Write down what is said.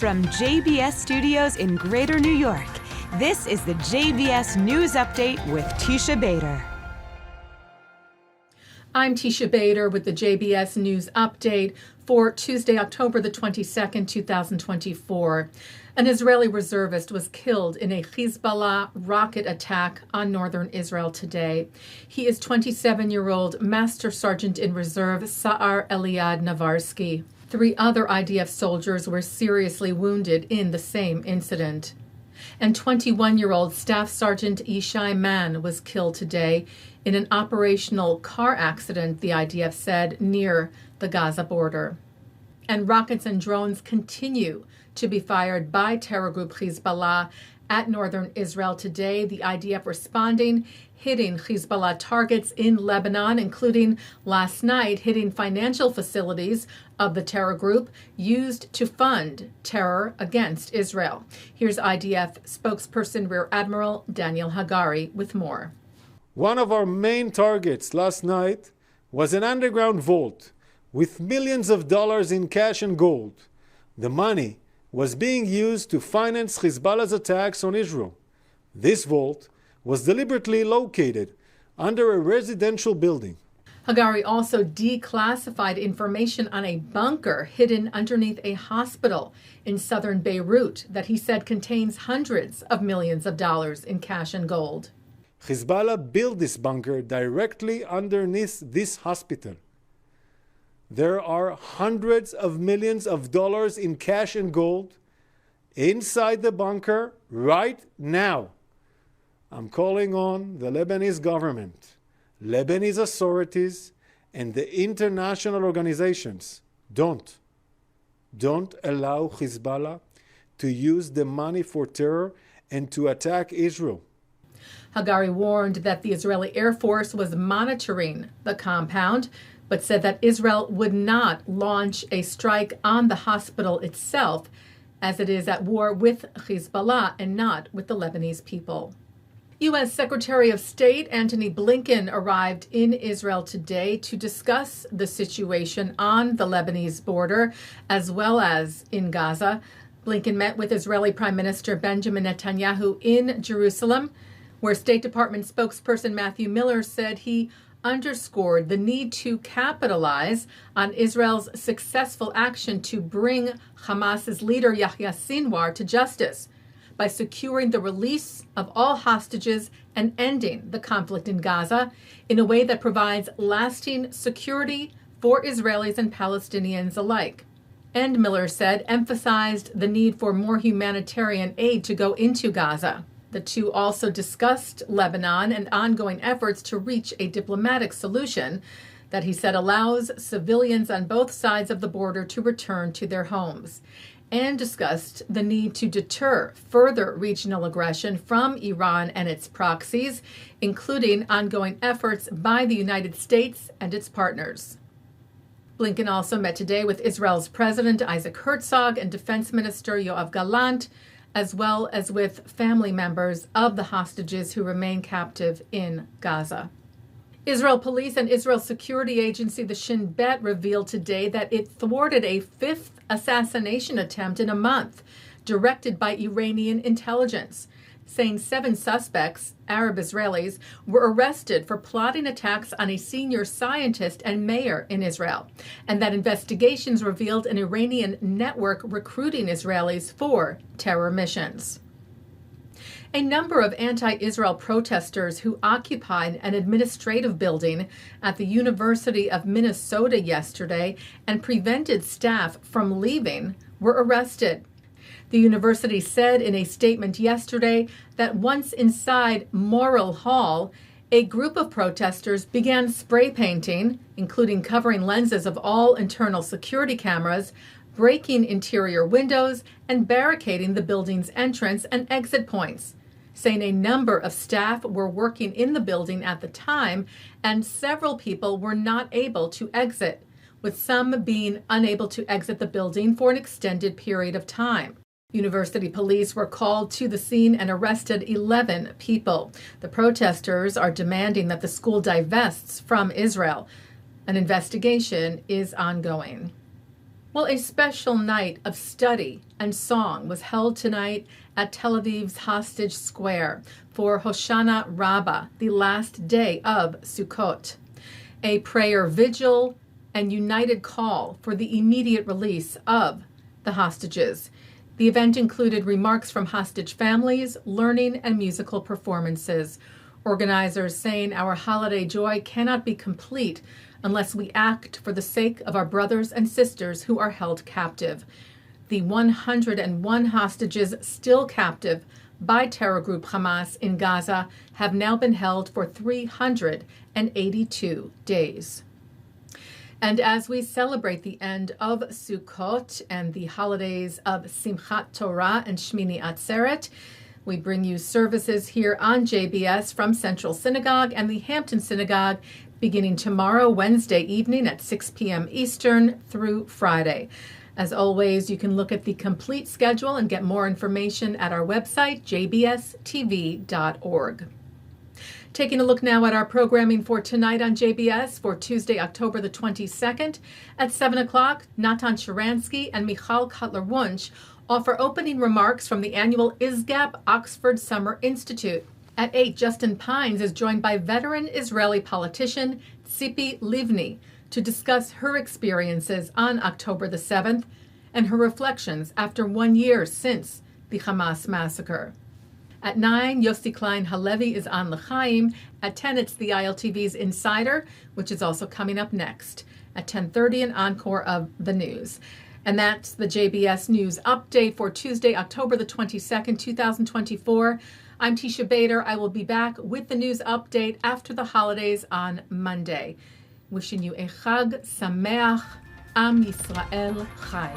From JBS Studios in Greater New York, this is the JBS News Update with Teisha Bader. I'm Teisha Bader with the JBS News Update for Tuesday, October the 22nd, 2024. An Israeli reservist was killed in a Hezbollah rocket attack on northern Israel today. He is 27-year-old Master Sergeant in Reserve Sa'ar Eliad Navarsky. 3 other IDF soldiers were seriously wounded in the same incident. And 21-year-old Staff Sergeant Yishai Mann was killed today in an operational car accident, the IDF said, near the Gaza border. And rockets and drones continue to be fired by terror group Hezbollah at northern Israel today. The IDF responding, hitting Hezbollah targets in Lebanon, including last night hitting financial facilities of the terror group used to fund terror against Israel. Here's IDF spokesperson Rear Admiral Daniel Hagari with more. One of our main targets last night was an underground vault with millions of dollars in cash and gold. The money was being used to finance Hezbollah's attacks on Israel. This vault was deliberately located under a residential building. Hagari also declassified information on a bunker hidden underneath a hospital in southern Beirut that he said contains hundreds of millions of dollars in cash and gold. Hezbollah built this bunker directly underneath this hospital. There are hundreds of millions of dollars in cash and gold inside the bunker right now. I'm calling on the Lebanese government, Lebanese authorities, and the international organizations. Don't allow Hezbollah to use the money for terror and to attack Israel. Hagari warned that the Israeli Air Force was monitoring the compound, but said that Israel would not launch a strike on the hospital itself, as it is at war with Hezbollah and not with the Lebanese people. U.S. Secretary of State Antony Blinken arrived in Israel today to discuss the situation on the Lebanese border as well as in Gaza. Blinken met with Israeli Prime Minister Benjamin Netanyahu in Jerusalem, where State Department spokesperson Matthew Miller said he underscored the need to capitalize on Israel's successful action to bring Hamas's leader Yahya Sinwar to justice by securing the release of all hostages and ending the conflict in Gaza in a way that provides lasting security for Israelis and Palestinians alike. And Miller said, emphasized the need for more humanitarian aid to go into Gaza. The two also discussed Lebanon and ongoing efforts to reach a diplomatic solution that he said allows civilians on both sides of the border to return to their homes, and discussed the need to deter further regional aggression from Iran and its proxies, including ongoing efforts by the United States and its partners. Blinken also met today with Israel's President Isaac Herzog and Defense Minister Yoav Gallant, as well as with family members of the hostages who remain captive in Gaza. Israel police and Israel security agency, the Shin Bet, revealed today that it thwarted a 5th assassination attempt in a month, directed by Iranian intelligence, saying 7 suspects, Arab Israelis, were arrested for plotting attacks on a senior scientist and mayor in Israel, and that investigations revealed an Iranian network recruiting Israelis for terror missions. A number of anti-Israel protesters who occupied an administrative building at the University of Minnesota yesterday and prevented staff from leaving were arrested. The university said in a statement yesterday that once inside Morrill Hall, a group of protesters began spray painting, including covering lenses of all internal security cameras, breaking interior windows, and barricading the building's entrance and exit points, saying a number of staff were working in the building at the time and several people were not able to exit, with some being unable to exit the building for an extended period of time. University police were called to the scene and arrested 11 people. The protesters are demanding that the school divests from Israel. An investigation is ongoing. Well, a special night of study and song was held tonight at Tel Aviv's Hostage Square for Hoshana Rabbah, the last day of Sukkot. A prayer vigil and united call for the immediate release of the hostages. The event included remarks from hostage families, learning, and musical performances. Organizers saying our holiday joy cannot be complete unless we act for the sake of our brothers and sisters who are held captive. The 101 hostages still captive by terror group Hamas in Gaza have now been held for 382 days. And as we celebrate the end of Sukkot and the holidays of Simchat Torah and Shmini Atzeret, we bring you services here on JBS from Central Synagogue and the Hampton Synagogue beginning tomorrow, Wednesday evening at 6 p.m. Eastern through Friday. As always, you can look at the complete schedule and get more information at our website, jbstv.org. Taking a look now at our programming for tonight on JBS for Tuesday, October the 22nd. At 7 o'clock, Natan Sharansky and Michal Cotler-Wunsh offer opening remarks from the annual ISGAP-Oxford Summer Institute. At 8, Justin Pines is joined by veteran Israeli politician Tzipi Livni to discuss her experiences on October the 7th and her reflections after 1 year since the Hamas massacre. At 9, Yossi Klein Halevi is on L'chaim. At 10, it's the ILTV's Insider, which is also coming up next. At 10:30, an encore of the news. And that's the JBS News Update for Tuesday, October the 22nd, 2024. I'm Teisha Bader. I will be back with the news update after the holidays on Monday. Wishing you a Chag Sameach, Am Yisrael Chai.